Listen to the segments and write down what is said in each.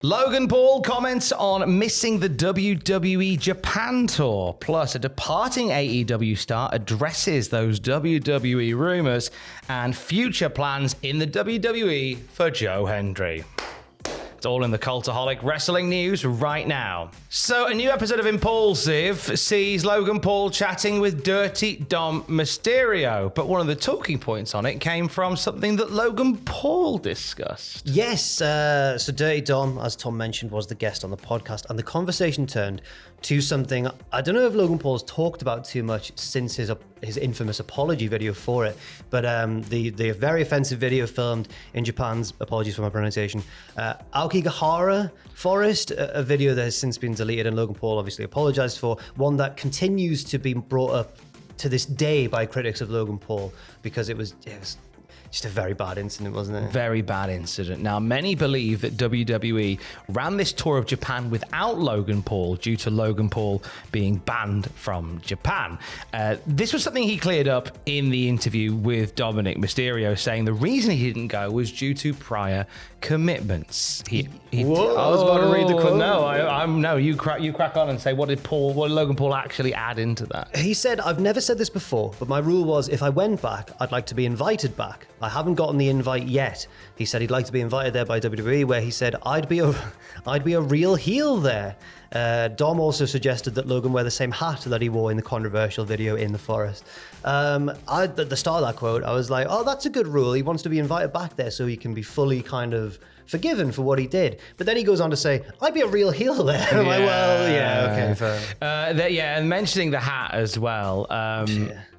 Logan Paul comments on missing the WWE Japan tour, plus a departing AEW star addresses those WWE rumors and future plans in the WWE for Joe Hendry. It's all in the Cultaholic wrestling news right now. So a new episode of Impulsive sees Logan Paul chatting with Dirty Dom Mysterio, but one of the talking points on it came from something that Logan Paul discussed. Yes, so Dirty Dom, as Tom mentioned, was the guest on the podcast, and the conversation turned to something I don't know if Logan Paul's talked about too much since his infamous apology video for it, but the very offensive video filmed in Japan's, apologies for my pronunciation, Aokigahara Forest, a video that has since been deleted and Logan Paul obviously apologized for, one that continues to be brought up to this day by critics of Logan Paul because it was just a very bad incident, wasn't it? Very bad incident. Now, many believe that WWE ran this tour of Japan without Logan Paul due to Logan Paul being banned from Japan. This was something he cleared up in the interview with Dominic Mysterio, saying the reason he didn't go was due to prior commitments. I was about to read the quote. No, you crack on and say what did Logan Paul actually add into that? He said, "I've never said this before, but my rule was if I went back, I'd like to be invited back. I haven't gotten the invite yet." He said he'd like to be invited there by WWE, where he said, I'd be a real heel there. Dom also suggested that Logan wear the same hat that he wore in the controversial video in the forest. At the start of that quote, I was like, oh, that's a good rule. He wants to be invited back there so he can be fully kind of forgiven for what he did. But then he goes on to say, I'd be a real heel there. I'm like, well, yeah, okay, fair. And mentioning the hat as well.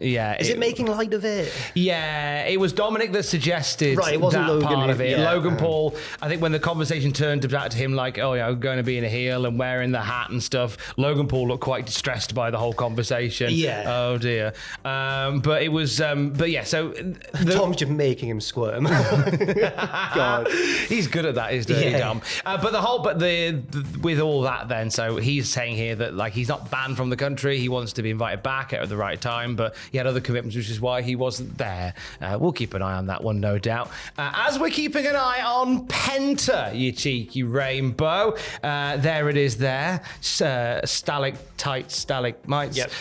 Is it making light of it? Yeah, it was Dominic that suggested it wasn't that Logan, part of it. yeah. Logan Paul, I think when the conversation turned back to him like, oh yeah, I'm going to be in a heel and wearing the hat and stuff, Logan Paul looked quite distressed by the whole conversation. Yeah. Oh dear. But it was, so... Tom's just making him squirm. God. He's good at that, is Dirty Dom. With all that then, so he's saying here that like he's not banned from the country, he wants to be invited back at the right time, but he had other commitments, which is why he wasn't there. We'll keep an eye on that one, no doubt. As we're keeping an eye on Penta, you cheeky rainbow. There it is there. Stalactites. Yep.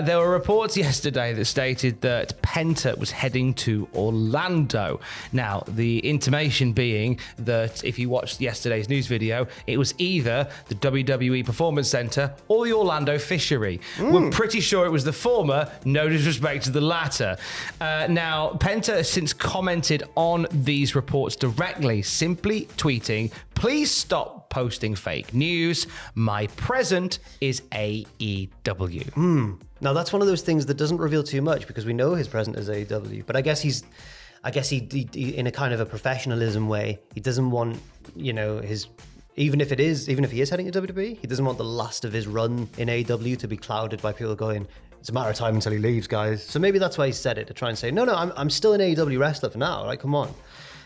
There were reports yesterday that stated that Penta was heading to Orlando. Now, the intimation being that if you watched yesterday's news video, it was either the WWE Performance Center or the Orlando Fishery. We're pretty sure it was the former, no disrespect to the latter. Now, Penta has since commented on these reports directly, simply tweeting, "Please stop posting fake news. My present is AEW." Now, that's one of those things that doesn't reveal too much because we know his present is AEW, but I guess he in a kind of a professionalism way, he doesn't want, even if he is heading to WWE, he doesn't want the last of his run in AEW to be clouded by people going, it's a matter of time until he leaves, guys. So maybe that's why he said it, to try and say, no, I'm still an AEW wrestler for now, right? Come on.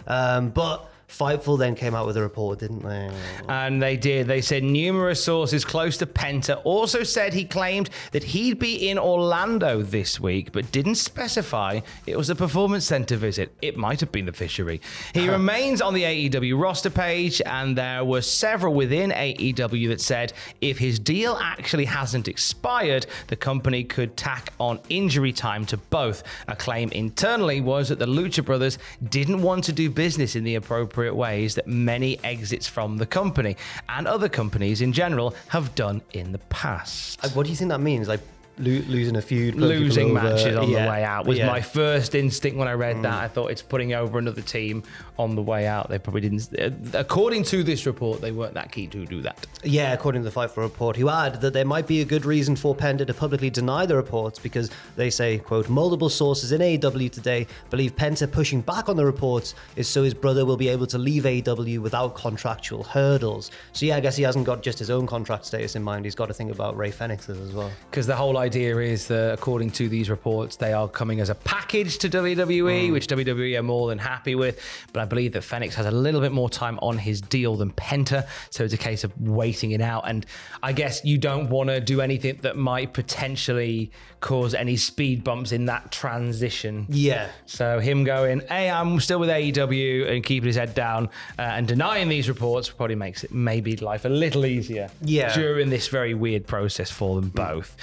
But Fightful then came out with a report, didn't they? And they did. They said numerous sources close to Penta also said he claimed that he'd be in Orlando this week, but didn't specify it was a performance center visit. It might have been the Fishery. He remains on the AEW roster page, and there were several within AEW that said if his deal actually hasn't expired, the company could tack on injury time to both. A claim internally was that the Lucha Brothers didn't want to do business in the appropriate ways that many exits from the company and other companies in general have done in the past. What do you think that means? Like losing a feud, losing matches on the way out was my first instinct when I read that. I thought it's putting over another team on the way out. They probably didn't, according to this report, they weren't that keen to do that. Yeah, according to the Fightful report, who add that there might be a good reason for Penta to publicly deny the reports because they say, quote, multiple sources in AEW today believe Penta pushing back on the reports is so his brother will be able to leave AEW without contractual hurdles. So yeah, I guess he hasn't got just his own contract status in mind. He's got to think about Ray Fenix's as well. Because the whole idea idea is that, according to these reports, they are coming as a package to WWE, which WWE are more than happy with. But I believe that Fenix has a little bit more time on his deal than Penta, so it's a case of waiting it out. And I guess you don't want to do anything that might potentially cause any speed bumps in that transition. Yeah. So him going, hey, I'm still with AEW, and keeping his head down and denying these reports probably makes it maybe life a little easier during this very weird process for them both.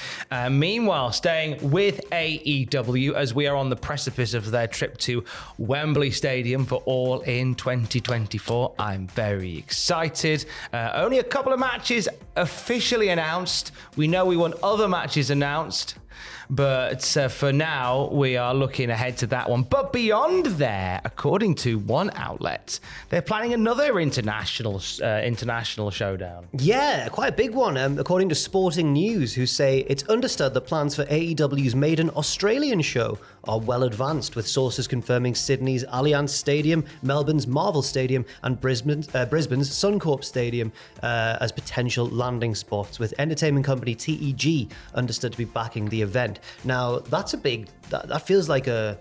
Meanwhile, staying with AEW, as we are on the precipice of their trip to Wembley Stadium for All In 2024, I'm very excited. Only a couple of matches officially announced. We know we want other matches announced. But for now, we are looking ahead to that one. But beyond there, according to one outlet, they're planning another international showdown. Yeah, quite a big one. According to Sporting News, who say it's understood that plans for AEW's maiden Australian show are well advanced, with sources confirming Sydney's Allianz Stadium, Melbourne's Marvel Stadium, and Brisbane's Suncorp Stadium as potential landing spots, with entertainment company TEG understood to be backing the event. Now, that's a big, that feels like a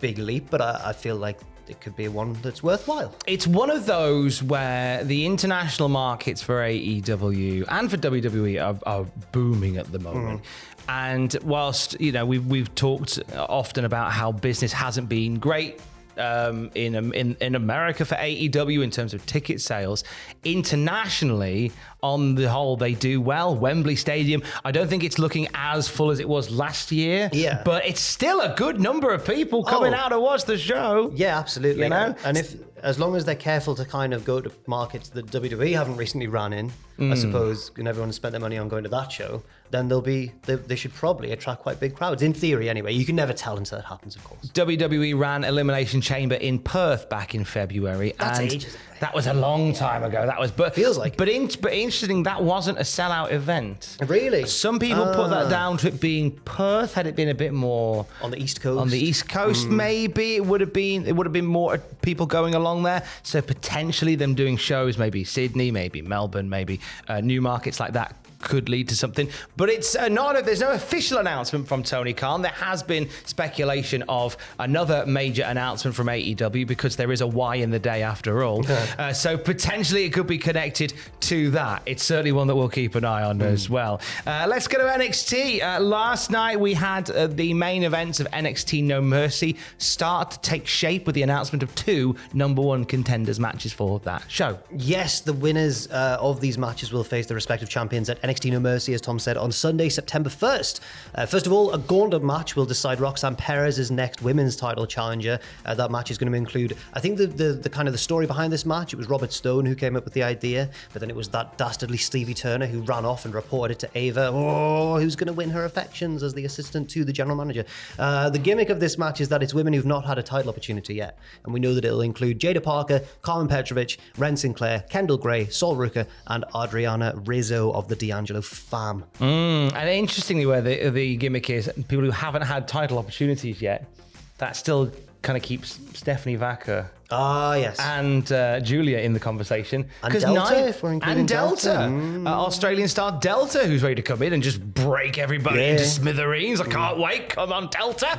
big leap, but I feel like it could be one that's worthwhile. It's one of those where the international markets for AEW and for WWE are booming at the moment. And whilst, you know, we've talked often about how business hasn't been great in America for AEW in terms of ticket sales, internationally, on the whole, they do well. Wembley Stadium, I don't think it's looking as full as it was last year, but it's still a good number of people coming out to watch the show. Yeah, absolutely. You know? And as long as they're careful to kind of go to markets that WWE haven't recently ran in, I suppose, and everyone has spent their money on going to that show, then they should probably attract quite big crowds. In theory, anyway. You can never tell until it happens, of course. WWE ran Elimination Chamber in Perth back in February. That's and ages ago. That was a long time ago. That was, but feels like. But interesting. That wasn't a sellout event. Really? Some people put that down to it being Perth. Had it been a bit more on the East Coast, maybe it would have been more people going along there. So potentially them doing shows, maybe Sydney, maybe Melbourne, maybe new markets like that could lead to something. But it's there's no official announcement from Tony Khan. There has been speculation of another major announcement from AEW because there is a Y in the day after all. So potentially it could be connected to that. It's certainly one that we'll keep an eye on as well. Let's go to NXT. Last night we had the main events of NXT No Mercy start to take shape with the announcement of 2 number 1 contenders matches for that show. Yes, the winners of these matches will face the respective champions at NXT No Mercy, as Tom said, on Sunday, September 1st. First of all, a gauntlet match will decide Roxanne Perez's next women's title challenger. That match is going to include, I think, the kind of the story behind this match. It was Robert Stone who came up with the idea, but then it was that dastardly Stevie Turner who ran off and reported it to Ava, who's going to win her affections as the assistant to the general manager. The gimmick of this match is that it's women who've not had a title opportunity yet, and we know that it'll include Jada Parker, Carmen Petrovich, Ren Sinclair, Kendall Gray, Sol Ruka, and Adriana Rizzo of the D'Angelo fam. And interestingly, where the gimmick is, people who haven't had title opportunities yet, that still kind of keeps Stephanie Vaca yes. and Julia in the conversation. And Delta, if we're including Delta. Australian star Delta, who's ready to come in and just break everybody into smithereens. I can't wait. Come on, Delta.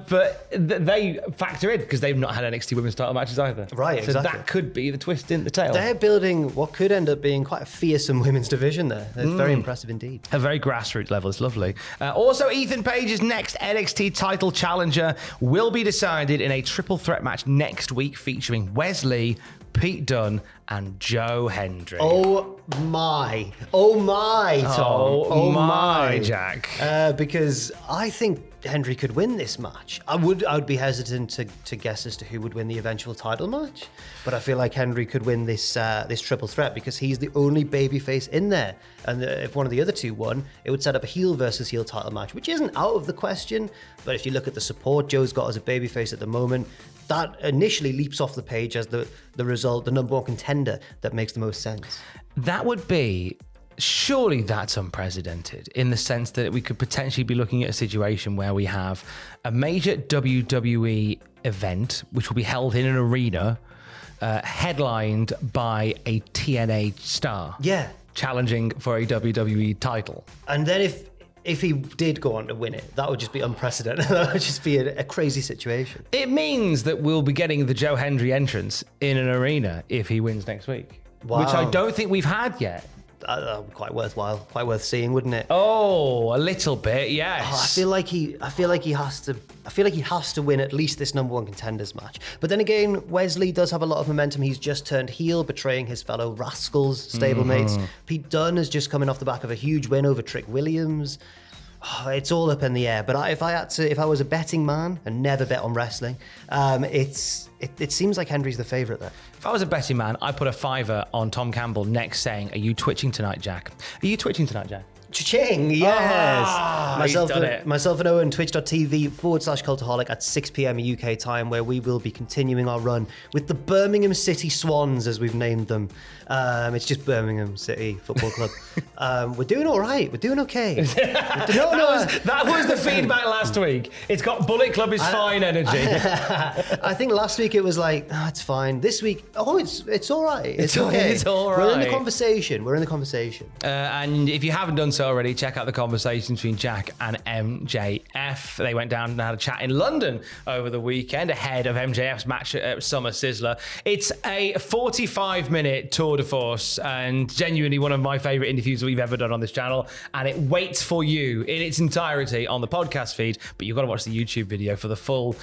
But they factor in because they've not had NXT women's title matches either. Right, so exactly. that could be the twist in the tail. They're building what could end up being quite a fearsome women's division there. It's very impressive indeed. A very grassroots level. It's lovely. Also, Ethan Page's next NXT title challenger will be decided in a triple threat match next week, featuring Wesley, Pete Dunne, and Joe Hendry. Oh my, Tom. Oh my, Jack. Because I think Hendry could win this match. I would be hesitant to guess as to who would win the eventual title match, but I feel like Hendry could win this triple threat because he's the only babyface in there. And if one of the other two won, it would set up a heel versus heel title match, which isn't out of the question. But if you look at the support Joe's got as a babyface at the moment, that initially leaps off the page as the result, the number 1 contender that makes the most sense. That would be... Surely that's unprecedented in the sense that we could potentially be looking at a situation where we have a major WWE event, which will be held in an arena, headlined by a TNA star. Yeah. Challenging for a WWE title. And then if he did go on to win it, that would just be unprecedented. That would just be a crazy situation. It means that we'll be getting the Joe Hendry entrance in an arena if he wins next week, which I don't think we've had yet. Quite worthwhile, quite worth seeing, wouldn't it? Oh, a little bit, yes. I feel like he has to win at least this number one contenders match. But then again, Wesley does have a lot of momentum. He's just turned heel, betraying his fellow Rascals stablemates. Pete Dunne is just coming off the back of a huge win over Trick Williams. Oh, it's all up in the air. But if I was a betting man and never bet on wrestling, it seems like Hendry's the favourite there. If I was a betting man, I'd put a $5 on Tom Campbell next saying, "Are you twitching tonight, Jack? Are you twitching tonight, Jack?" Cha-ching, yes. Myself and Owen, twitch.tv/Cultaholic at 6 p.m. UK time, where we will be continuing our run with the Birmingham City Swans, as we've named them. It's just Birmingham City Football Club. We're doing all right. We're doing okay. That was the feedback last week. It's got Bullet Club is fine energy. I think last week it was like, it's fine. This week, it's all right. It's okay. It's all right. We're in the conversation. And if you haven't done so already, check out the conversations between Jack and MJF. They went down and had a chat in London over the weekend ahead of MJF's match at Summer Sizzler. It's a 45-minute tour de force and genuinely one of my favourite interviews we've ever done on this channel. And it waits for you in its entirety on the podcast feed, but you've got to watch the YouTube video for the full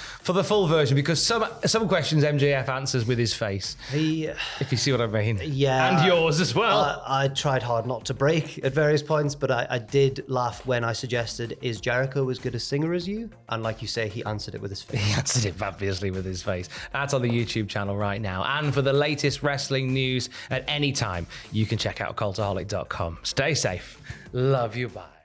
version, because some questions MJF answers with his face. If you see what I mean. Yeah. And yours as well. I tried hard not to break at various points, but I did laugh when I suggested, is Jericho as good a singer as you? And like you say, he answered it with his face. He answered it fabulously with his face. That's on the YouTube channel right now. And for the latest wrestling news at any time, you can check out cultaholic.com. Stay safe. Love you. Bye.